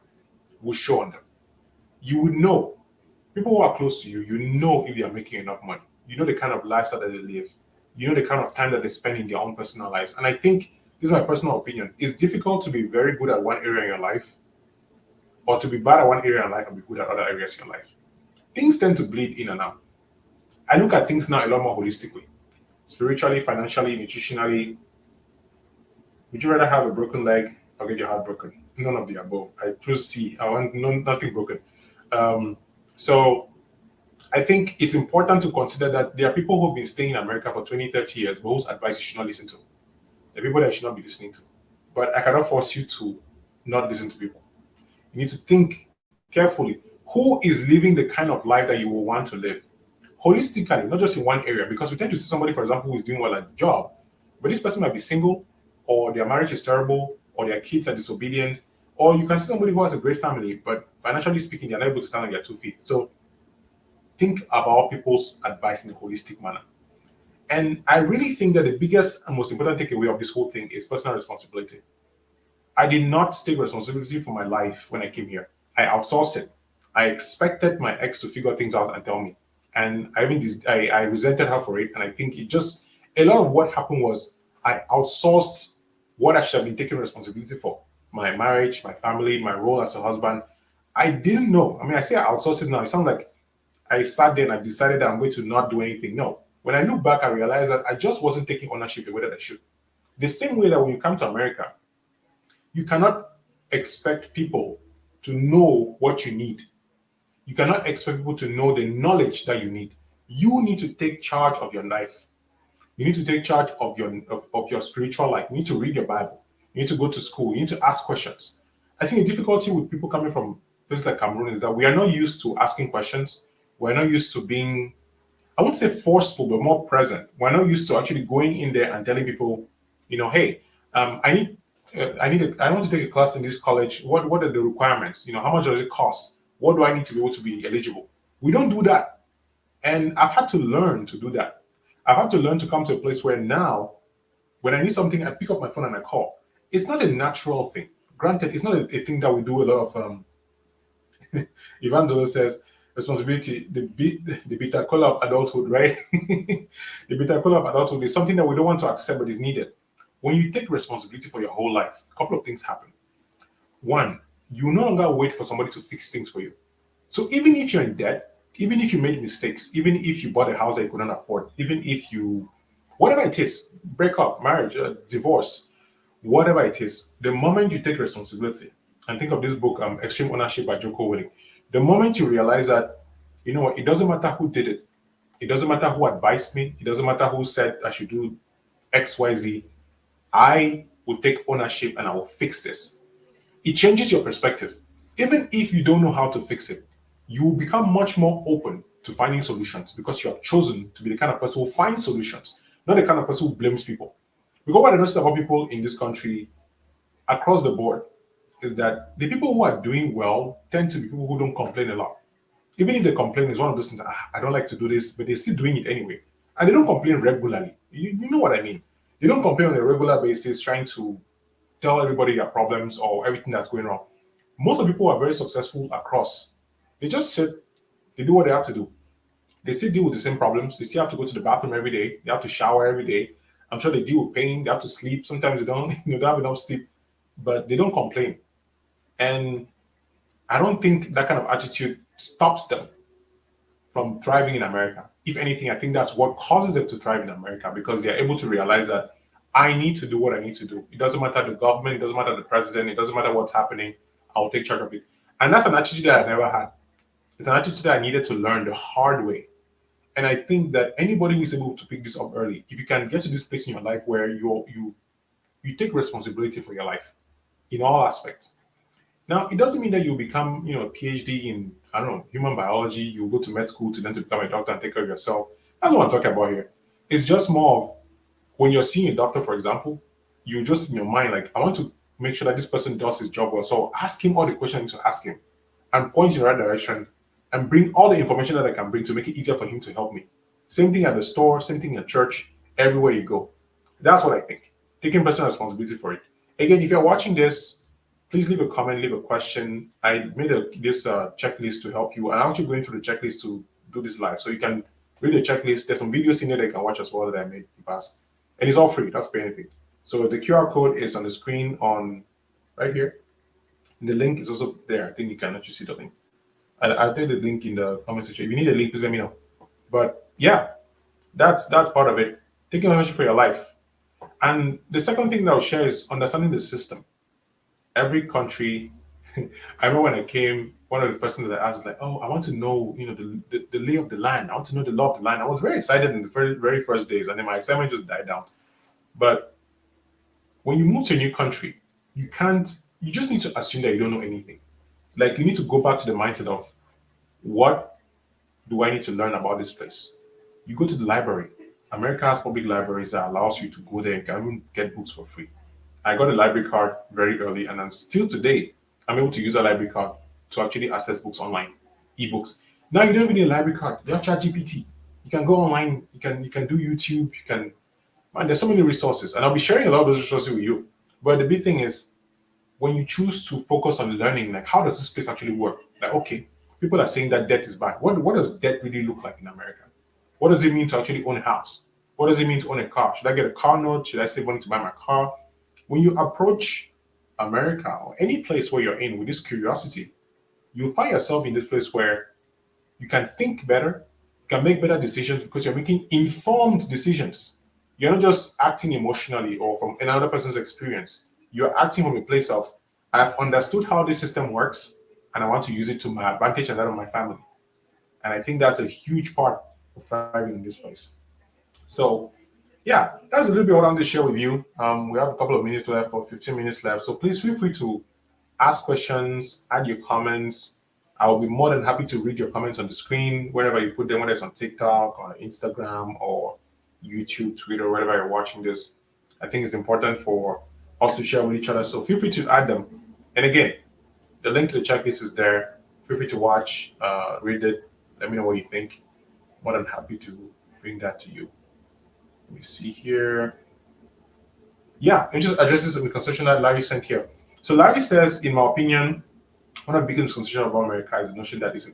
will show on them. You would know. People who are close to you, you know if they are making enough money. You know the kind of lifestyle that they live. You know the kind of time that they spend in their own personal lives. And I think, this is my personal opinion, it's difficult to be very good at one area in your life or to be bad at one area in life and be good at other areas in your life. Things tend to bleed in and out. I look at things now a lot more holistically. Spiritually, financially, nutritionally. Would you rather have a broken leg or get your heart broken? None of the above. I choose C. I want nothing broken. So I think it's important to consider that there are people who've been staying in America for 20, 30 years, but whose advice you should not listen to. The people that you should not be listening to. But I cannot force you to not listen to people. You need to think carefully. Who is living the kind of life that you will want to live? Holistically, not just in one area, because we tend to see somebody, for example, who is doing well at a job, but this person might be single, or their marriage is terrible, or their kids are disobedient, or you can see somebody who has a great family, but financially speaking, they're not able to stand on their 2 feet. So think about people's advice in a holistic manner. And I really think that the biggest and most important takeaway of this whole thing is personal responsibility. I did not take responsibility for my life when I came here. I outsourced it. I expected my ex to figure things out and tell me. And I resented her for it. And I think a lot of what happened was I outsourced what I should have been taking responsibility for. My marriage, my family, my role as a husband. I didn't know. I mean, I say I outsourced it now. It sounds like I sat there and I decided that I'm going to not do anything. No. When I look back, I realized that I just wasn't taking ownership the way that I should. The same way that when you come to America, you cannot expect people to know what you need. You cannot expect people to know the knowledge that you need. You need to take charge of your life. You need to take charge of your spiritual life. You need to read your Bible. You need to go to school. You need to ask questions. I think the difficulty with people coming from places like Cameroon is that we are not used to asking questions. We're not used to being, I wouldn't say forceful, but more present. We're not used to actually going in there and telling people, hey, I want to take a class in this college. What are the requirements? How much does it cost? What do I need to be able to be eligible? We don't do that. And I've had to learn to do that. I've had to learn to come to a place where now, when I need something, I pick up my phone and I call. It's not a natural thing. Granted, it's not a thing that we do a lot of. Evangelist says, responsibility, the bitter cola of adulthood, right? The bitter cola of adulthood is something that we don't want to accept, but is needed. When you take responsibility for your whole life, a couple of things happen. One, you no longer wait for somebody to fix things for you. So even if you're in debt, even if you made mistakes, even if you bought a house that you couldn't afford, even if you, whatever it is, break up, marriage, divorce, whatever it is, the moment you take responsibility, and think of this book, Extreme Ownership by Joko Willing, the moment you realize that, you know what, it doesn't matter who did it, it doesn't matter who advised me, it doesn't matter who said I should do X, Y, Z, I will take ownership and I will fix this. It changes your perspective. Even if you don't know how to fix it, you will become much more open to finding solutions because you have chosen to be the kind of person who finds solutions, not the kind of person who blames people. Because what I noticed about people in this country across the board is that the people who are doing well tend to be people who don't complain a lot. Even if they complain, is one of those things, I don't like to do this, but they're still doing it anyway. And they don't complain regularly. You know what I mean? They don't complain on a regular basis, trying to tell everybody their problems or everything that's going wrong. Most of the people who are very successful across, they just sit, they do what they have to do. They still deal with the same problems. They still have to go to the bathroom every day. They have to shower every day. I'm sure they deal with pain. They have to sleep. Sometimes they don't, they don't have enough sleep, but they don't complain. And I don't think that kind of attitude stops them from thriving in America. If anything, I think that's what causes them to thrive in America because they're able to realize that I need to do what I need to do. It doesn't matter the government, it doesn't matter the president, it doesn't matter what's happening. I'll take charge of it. And that's an attitude that I never had. It's an attitude that I needed to learn the hard way. And I think that anybody who is able to pick this up early, if you can get to this place in your life where you take responsibility for your life in all aspects. Now, it doesn't mean that you become, a PhD in, I don't know, human biology. You go to med school to then to become a doctor and take care of yourself. That's what I'm talking about here. It's just more of when you're seeing a doctor, for example, you just in your mind, like, I want to make sure that this person does his job well. So ask him all the questions I need to ask him and point in the right direction and bring all the information that I can bring to make it easier for him to help me. Same thing at the store, same thing at church, everywhere you go. That's what I think. Taking personal responsibility for it. Again, if you're watching this, please leave a comment, leave a question. I made this checklist to help you. I'm actually going through the checklist to do this live. So you can read the checklist. There's some videos in there that you can watch as well that I made in the past. And it's all free. That's pay anything. So the QR code is on the screen on right here. And the link is also there. I think you can actually see the link. I'll take the link in the comment section. If you need a link, please let me know. But yeah, that's part of it. Taking ownership for your life. And the second thing that I'll share is understanding the system. Every country, I remember when I came, one of the first things that I asked is like, oh, I want to know, the lay of the land. I want to know the law of the land. I was very excited in the very first days, and then my excitement just died down. But when you move to a new country, you just need to assume that you don't know anything. Like you need to go back to the mindset of what do I need to learn about this place? You go to the library. America has public libraries that allows you to go there and even get books for free. I got a library card very early, and then still today, I'm able to use a library card to actually access books online, ebooks. Now you don't even need a library card. You have ChatGPT. You can go online. You can do YouTube. You can, man. There's so many resources, and I'll be sharing a lot of those resources with you. But the big thing is when you choose to focus on learning, like how does this place actually work? Like okay, people are saying that debt is bad. What does debt really look like in America? What does it mean to actually own a house? What does it mean to own a car? Should I get a car note? Should I save money to buy my car? When you approach America or any place where you're in with this curiosity, you'll find yourself in this place where you can think better, you can make better decisions because you're making informed decisions. You're not just acting emotionally or from another person's experience. You're acting from a place of, I've understood how this system works and I want to use it to my advantage and that of my family. And I think that's a huge part of thriving in this place. So yeah, that's a little bit what I want to share with you. We have a couple of minutes left or 15 minutes left. So please feel free to ask questions, add your comments. I will be more than happy to read your comments on the screen, wherever you put them, whether it's on TikTok or Instagram or YouTube, Twitter, wherever you're watching this. I think it's important for us to share with each other. So feel free to add them. And again, the link to the checklist is there. Feel free to watch, read it. Let me know what you think. More than happy to bring that to you. Let me see here. Yeah, it just addresses the misconception that Larry sent here. So Larry says, in my opinion, One of the biggest misconceptions about America is the notion that it's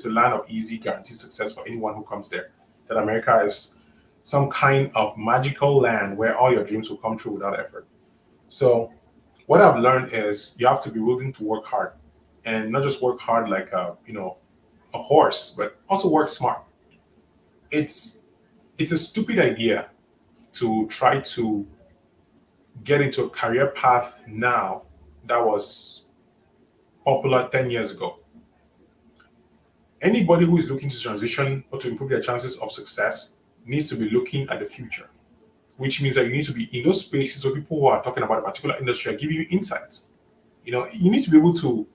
a land of easy, guaranteed success for anyone who comes there. That America is some kind of magical land where all your dreams will come true without effort. So what I've learned is you have to be willing to work hard, and not just work hard like a horse, but also work smart. It's it's a stupid idea to try to get into a career path now that was popular 10 years ago. Anybody who is looking to transition or to improve their chances of success needs to be looking at the future, which means that you need to be in those spaces where people who are talking about a particular industry are giving you insights. You need to be able to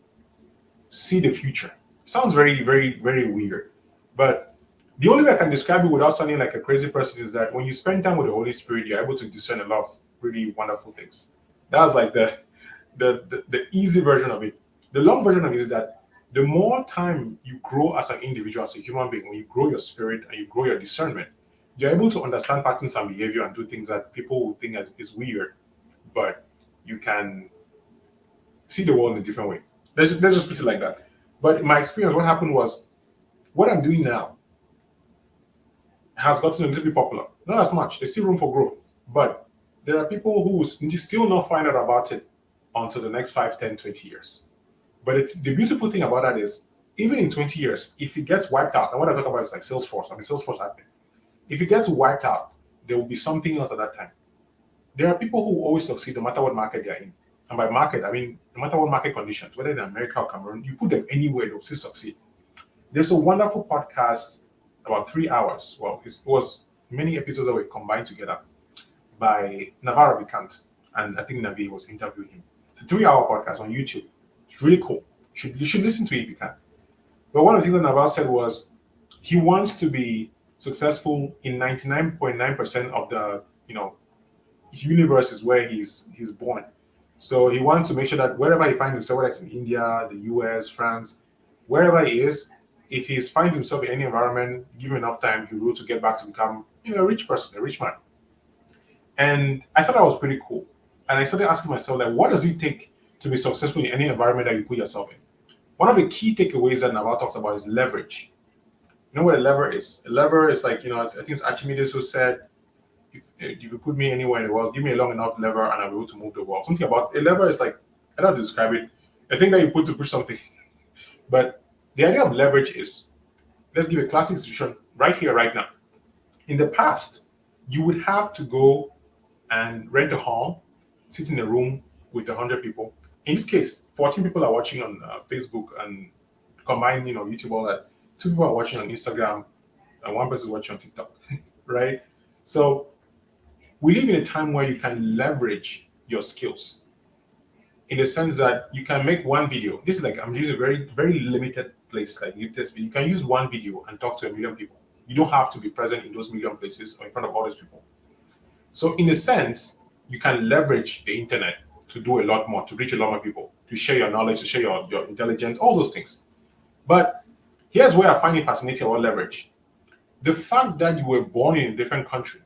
see the future. Sounds very, very, very weird, but the only way I can describe it without sounding like a crazy person is that when you spend time with the Holy Spirit, you're able to discern a lot of really wonderful things. That's like the easy version of it. The long version of it is that the more time you grow as an individual, as a human being, when you grow your spirit and you grow your discernment, you're able to understand patterns and behavior and do things that people will think is weird, but you can see the world in a different way. Let's just put it like that. But in my experience, what happened was what I'm doing now has gotten a little bit popular. Not as much. There's still room for growth. But there are people who will still not find out about it until the next 5, 10, 20 years. But the beautiful thing about that is, even in 20 years, if it gets wiped out, and what I talk about is like Salesforce, Salesforce admin. If it gets wiped out, there will be something else at that time. There are people who always succeed no matter what market they're in. And by market, I mean no matter what market conditions, whether in America or Cameroon, you put them anywhere, they'll still succeed. There's a wonderful podcast about 3 hours. Well, it was many episodes that were combined together by Navarro Vicant, and I think Navi was interviewing him. It's a 3 hour podcast on YouTube. It's really cool. You should listen to it if you can. But one of the things that Navarro said was he wants to be successful in 99.9% of the universe is where he's born. So he wants to make sure that wherever he finds himself, whether it's in India, the US, France, wherever he is, if he finds himself in any environment, give him enough time, he will to get back to become a rich person, a rich man. And I thought that was pretty cool. And I started asking myself, like, what does it take to be successful in any environment that you put yourself in? One of the key takeaways that Naval talks about is leverage. You know what a lever is? A lever is like, I think it's Archimedes who said, if you put me anywhere in the world, give me a long enough lever and I'll be able to move the world. Something about a lever is like, I don't know how to describe it. A thing that you put to push something. But the idea of leverage is, let's give a classic situation right here, right now. In the past, you would have to go and rent a hall, sit in a room with 100 people. In this case, 14 people are watching on Facebook and combined, YouTube, all that. 2 people are watching on Instagram and 1 person watching on TikTok, right? So we live in a time where you can leverage your skills in the sense that you can make one video. This is like, I'm using a very, very limited place, like you can use one video and talk to 1 million people. You don't have to be present in those million places or in front of all those people. So in a sense, you can leverage the internet to do a lot more, to reach a lot more people, to share your knowledge, to share your intelligence, all those things. But here's where I find it fascinating about leverage. The fact that you were born in a different country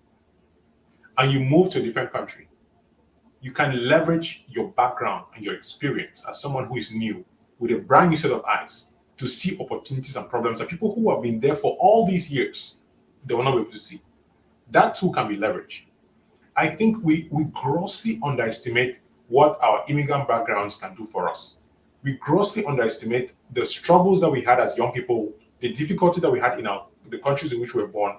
and you moved to a different country, you can leverage your background and your experience as someone who is new with a brand new set of eyes to see opportunities and problems that people who have been there for all these years, they will not be able to see. That too can be leveraged. I think we grossly underestimate what our immigrant backgrounds can do for us. We grossly underestimate the struggles that we had as young people, the difficulty that we had in the countries in which we were born,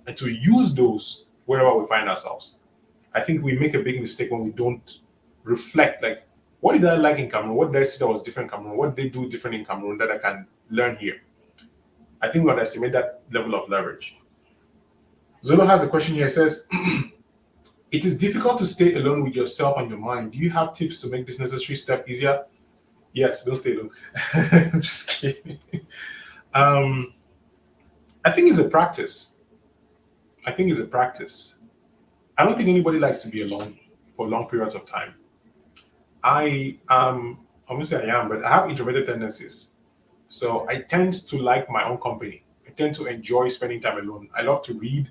and to use those wherever we find ourselves. I think we make a big mistake when we don't reflect, like, what did I like in Cameroon? What did I see that was different in Cameroon? What did they do different in Cameroon that I can learn here? I think we underestimate that level of leverage. Zolo has a question here. It says, it is difficult to stay alone with yourself and your mind. Do you have tips to make this necessary step easier? Yes, don't stay alone. I'm just kidding. I think it's a practice. I don't think anybody likes to be alone for long periods of time. I am, obviously I am, but I have introverted tendencies. So I tend to like my own company. I tend to enjoy spending time alone. I love to read.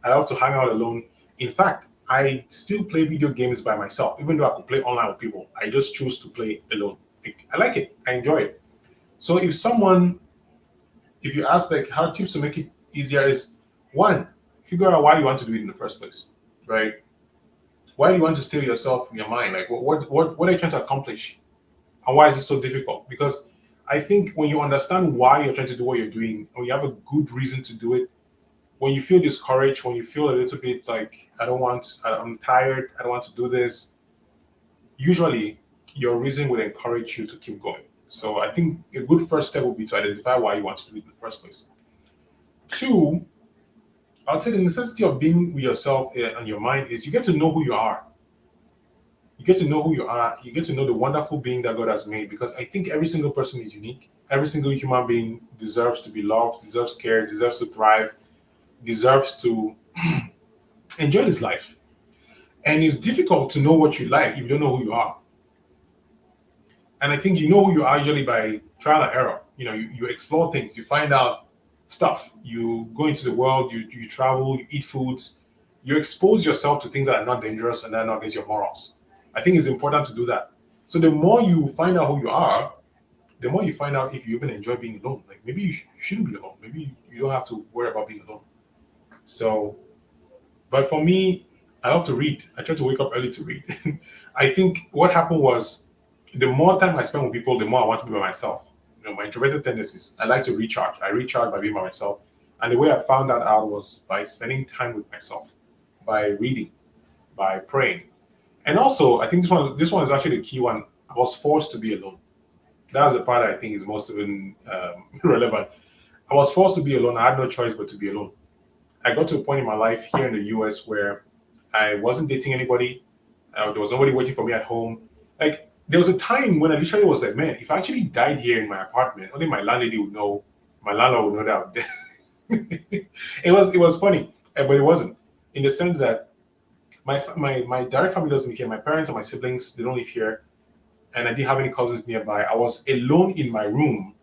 I love to hang out alone. In fact, I still play video games by myself. Even though I could play online with people, I just choose to play alone. I like it. I enjoy it. So if you ask like how tips to make it easier is one, figure out why you want to do it in the first place, right? Why do you want to steal yourself in your mind? Like what are you trying to accomplish? And why is it so difficult? Because I think when you understand why you're trying to do what you're doing, when you have a good reason to do it, when you feel discouraged, when you feel a little bit like I'm tired, I don't want to do this, usually your reason would encourage you to keep going. So I think a good first step would be to identify why you want to do it in the first place. Two, I'd say the necessity of being with yourself and your mind is you get to know who you are. You get to know who you are. You get to know the wonderful being that God has made because I think every single person is unique. Every single human being deserves to be loved, deserves care, deserves to thrive, deserves to enjoy his life. And it's difficult to know what you like if you don't know who you are. And I think you know who you are usually by trial and error. You explore things, you find out stuff, you go into the world, you travel, you eat foods, you expose yourself to things that are not dangerous and that are not against your morals. I think it's important to do that. So the more you find out who you are, the more you find out if you even enjoy being alone. Like maybe you shouldn't be alone. Maybe you don't have to worry about being alone. So, but for me, I love to read. I try to wake up early to read. I think what happened was the more time I spend with people, the more I want to be by myself. My introverted tendencies. I like to recharge. I recharge by being by myself. And the way I found that out was by spending time with myself, by reading, by praying. And also, I think this one is actually the key one. I was forced to be alone. That's the part I think is most even relevant. I was forced to be alone. I had no choice but to be alone. I got to a point in my life here in the US where I wasn't dating anybody. There was nobody waiting for me at home. Like, there was a time when I literally was like, man, if I actually died here in my apartment, only my landlady would know, my landlord would know that I'm dead. It was funny, but it wasn't. In the sense that my direct family doesn't live here. My parents and my siblings, they don't live here. And I didn't have any cousins nearby. I was alone in my room.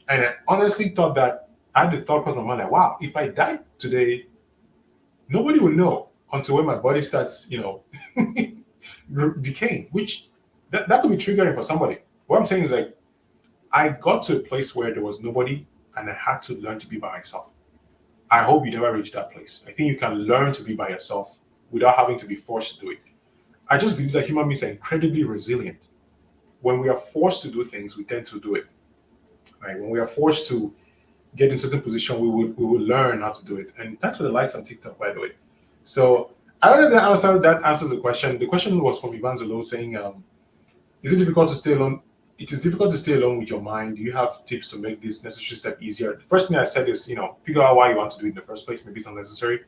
And I honestly thought that I had the thought process in my mind like, wow, if I died today, nobody will know until when my body starts, decaying, which that could be triggering for somebody. What I'm saying is like I got to a place where there was nobody and I had to learn to be by myself. I hope you never reach that place. I think you can learn to be by yourself without having to be forced to do it. I just believe that human beings are incredibly resilient. When we are forced to do things, we tend to do it. Right? When we are forced to get in certain position, we will learn how to do it. And thanks for the likes on TikTok, by the way. So I don't know if that answers the question. The question was from Ivan Zolo saying, is it difficult to stay alone? It is difficult to stay alone with your mind. Do you have tips to make this necessary step easier? The first thing I said is, figure out why you want to do it in the first place. Maybe it's unnecessary.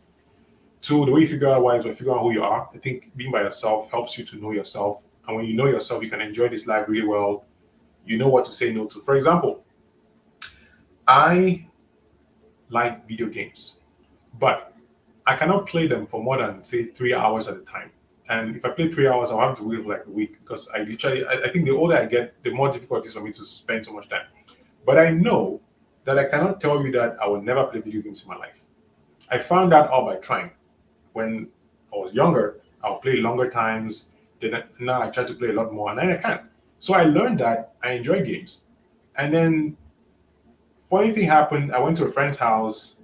Two, the way you figure out why is by figuring out who you are. I think being by yourself helps you to know yourself. And when you know yourself, you can enjoy this life really well. You know what to say no to. For example, I like video games, but I cannot play them for more than say 3 hours at a time. And if I play 3 hours, I'll have to wait for like a week because I think the older I get, the more difficult it is for me to spend so much time. But I know that I cannot tell you that I will never play video games in my life. I found that out by trying. When I was younger, I'll play longer times. Then now I try to play a lot more, and then I can't. So I learned that I enjoy games. And then funny thing happened. I went to a friend's house,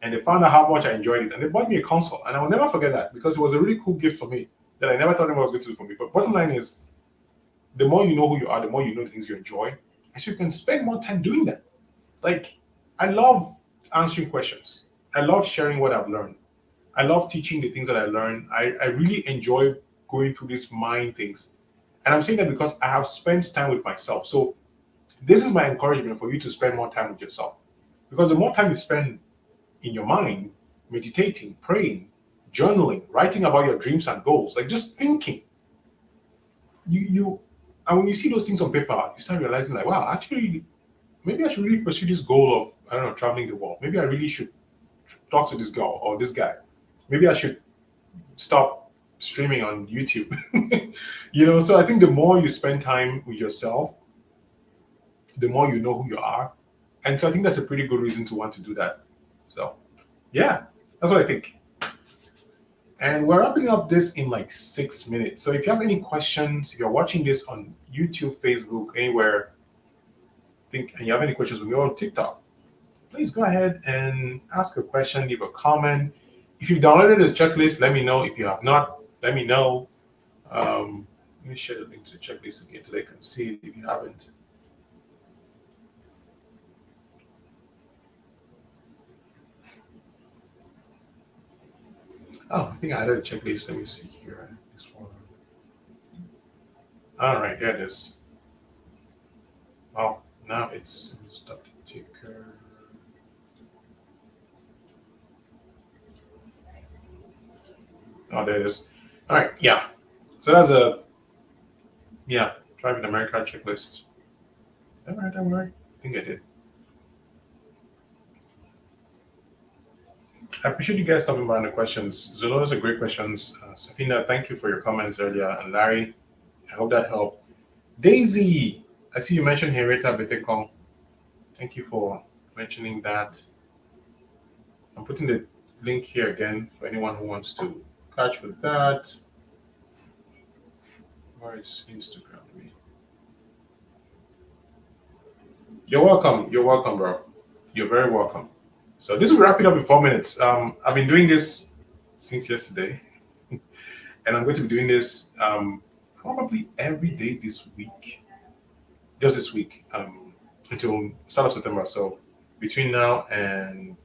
and they found out how much I enjoyed it, and they bought me a console. And I will never forget that because it was a really cool gift for me that I never thought anyone was going to do for me. But bottom line is, the more you know who you are, the more you know the things you enjoy, and so you can spend more time doing that. Like, I love answering questions. I love sharing what I've learned. I love teaching the things that I learned. I really enjoy going through these mind things. And I'm saying that because I have spent time with myself. So this is my encouragement for you to spend more time with yourself. Because the more time you spend in your mind, meditating, praying, journaling, writing about your dreams and goals, like just thinking, you and when you see those things on paper, you start realizing like, wow, actually, maybe I should really pursue this goal of, I don't know, traveling the world. Maybe I really should talk to this girl or this guy. Maybe I should stop streaming on YouTube. So I think the more you spend time with yourself, the more you know who you are. And so I think that's a pretty good reason to want to do that. So yeah, that's what I think. And we're wrapping up this in like 6 minutes. So if you have any questions, if you're watching this on YouTube, Facebook, anywhere, and you have any questions with me on TikTok, please go ahead and ask a question, leave a comment. If you've downloaded the checklist, let me know. If you have not, let me know. Let me share the link to the checklist again so they can see it if you haven't. Oh, I think I added a checklist. Let me see here. This one. All right, there it is. Well, now it's stop the ticker. Oh, there it is. All right, yeah. So that's a Driving America checklist. All right, all right. I think I did. I appreciate you guys stopping by on the questions. Zolo, those are great questions. Safina, thank you for your comments earlier. And Larry, I hope that helped. Daisy, I see you mentioned Henrietta Betekong. Thank you for mentioning that. I'm putting the link here again for anyone who wants to catch with that. Where is Instagram? You're welcome. You're welcome, bro. You're very welcome. So this will wrap it up in 4 minutes. I've been doing this since yesterday, and I'm going to be doing this probably every day this week, just this week, until start of September. So between now and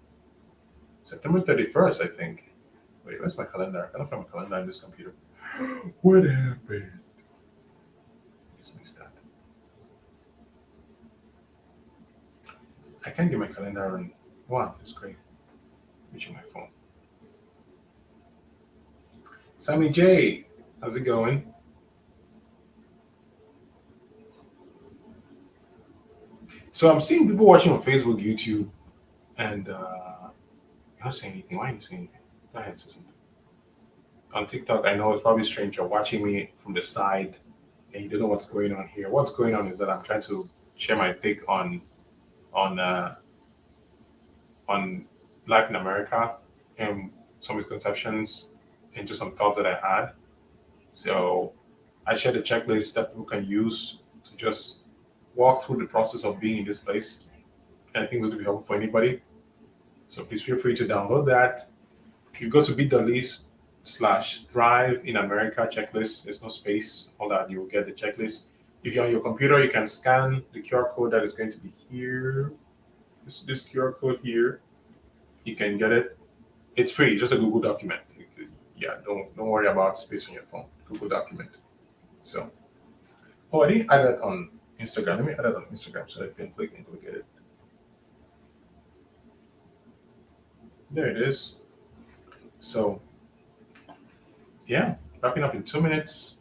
September 31st, I think. Wait, where's my calendar? I cannot find my calendar in this computer. What happened? Let's miss that. I can't get my calendar on. Wow, that's great. Reaching my phone. Sammy J, how's it going? So I'm seeing people watching on Facebook, YouTube, and you're not saying anything. Why are you saying anything? Go ahead, say something. On TikTok, I know it's probably strange. You're watching me from the side, and you don't know what's going on here. What's going on is that I'm trying to share my take on uh, on life in America and some misconceptions and just some thoughts that I had. So I shared a checklist that people can use to just walk through the process of being in this place. And I think this will be helpful for anybody. So please feel free to download that. If you go to bit.ly/thrive in America checklist, there's no space, all that, you will get the checklist. If you're on your computer, you can scan the QR code that is going to be here. This QR code here. You can get it. It's free, just a Google document. Yeah, don't worry about space on your phone. Google document. So, I didn't add that on Instagram. Let me add that on Instagram so that you can click and go get it. There it is. So, yeah, wrapping up in 2 minutes.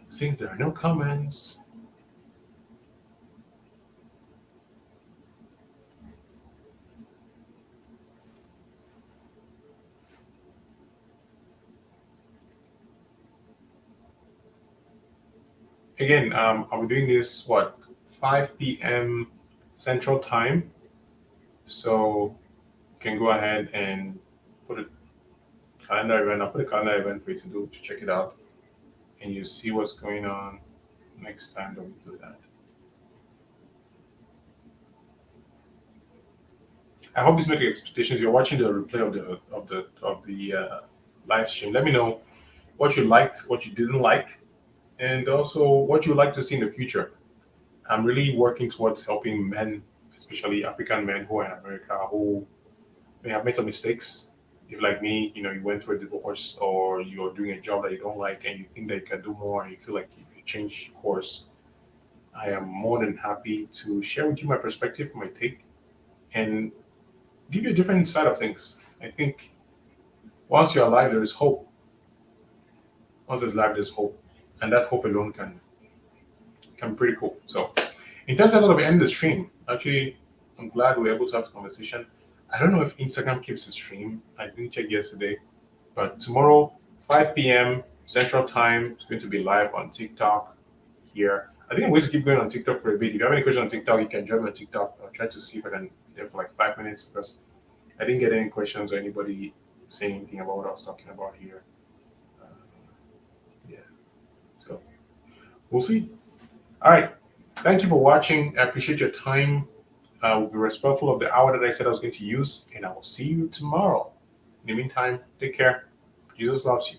Since there are no comments, again, I'll be doing this 5 p.m. Central Time. So you can go ahead and put a calendar event. I'll put a calendar event for you to check it out, and you see what's going on next time that we do that. I hope this met your expectations. You're watching the replay of the live stream. Let me know what you liked, what you didn't like, and also what you would like to see in the future. I'm really working towards helping men, especially African men who are in America, who may have made some mistakes. If, like me, you went through a divorce or you're doing a job that you don't like and you think that you can do more and you feel like you change course, I am more than happy to share with you my perspective, my take, and give you a different side of things. I think once you're alive, there is hope. Once there's life, there's hope, and that hope alone can be pretty cool. So, in terms of the end of the stream, actually, I'm glad we were able to have a conversation. I don't know if Instagram keeps the stream. I didn't check yesterday, but tomorrow, 5 p.m. Central Time, it's going to be live on TikTok here. I think I'm going to keep going on TikTok for a bit. If you have any questions on TikTok, you can join me on TikTok. I'll try to see if I can there for like 5 minutes because I didn't get any questions or anybody say anything about what I was talking about here. Uh, yeah. So we'll see. All right. Thank you for watching. I appreciate your time. Will be respectful of the hour that I said I was going to use, and I will see you tomorrow. In the meantime, take care. Jesus loves you.